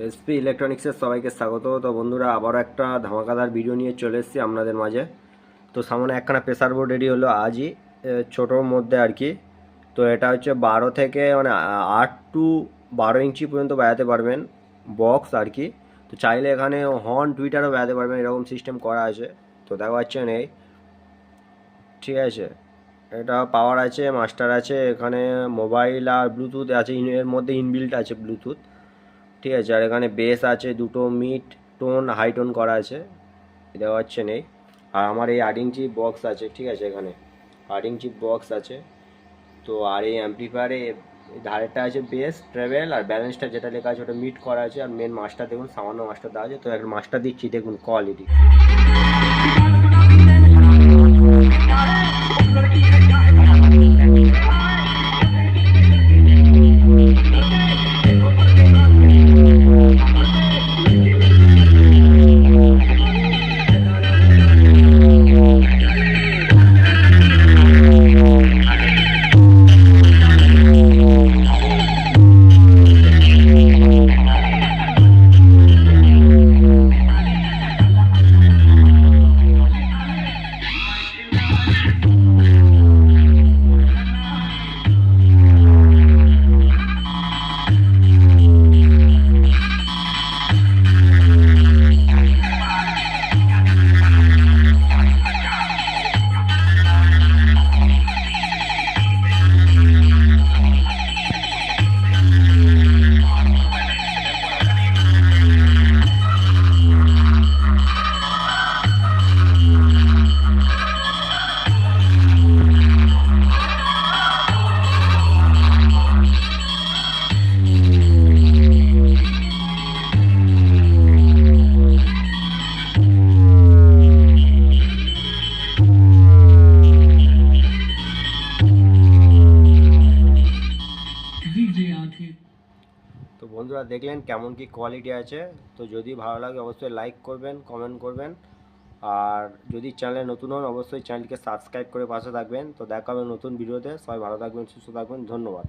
SP ইলেকট্রনিক্সের সবাইকে স্বাগত। তো বন্ধুরা, আবারও একটা ধামাকাদার ভিডিও নিয়ে চলে এসেছি আপনাদের মাঝে। তো সামনে একখানা প্রেসার বোর্ড রেডি হলো আজই, ছোটোর মধ্যে আর কি। তো এটা হচ্ছে 12 থেকে 8 টু 12 ইঞ্চি পর্যন্ত বাজাতে পারবেন, বক্স আর কি। তো চাইলে এখানে হর্ন টুইটারও বাজাতে পারবেন, এরকম সিস্টেম করা আছে। তো দেখা পাচ্ছেন এই, ঠিক আছে। এটা পাওয়ার আছে, মাস্টার আছে, এখানে মোবাইল আর ব্লুটুথ আছে, এর মধ্যে ইনবিল্ট আছে ব্লুটুথ, ঠিক আছে। আর এখানে বেস আছে, দুটো মিড টোন হাই টোন করা আছে, দেওয়া হচ্ছে নেই। আর আমার এই 8 ইঞ্চি বক্স আছে, ঠিক আছে। এখানে 8 ইঞ্চি বক্স আছে। তো আর এই অ্যাম্পলিফায়ারে ধারেরটা আছে বেস ট্রেভেল, আর ব্যালেন্সটা যেটা লেখা আছে ওটা মিড করা আছে। আর মেন মাস্টার দেখুন, সামান্য মাস্টার দেওয়া আছে। তো একটা মাস্টার দিচ্ছি, দেখুন কোয়ালিটি। তো বন্ধুরা, দেখলেন কেমন কি কোয়ালিটি আছে। তো যদি ভালো লাগে অবশ্যই লাইক করবেন, কমেন্ট করবেন। আর যদি চ্যানেলে নতুন হন অবশ্যই চ্যানেলকে সাবস্ক্রাইব করে পাশে থাকবেন। তো দেখা হবে নতুন ভিডিওতে। সবাই ভালো থাকবেন, সুস্থ থাকবেন, ধন্যবাদ।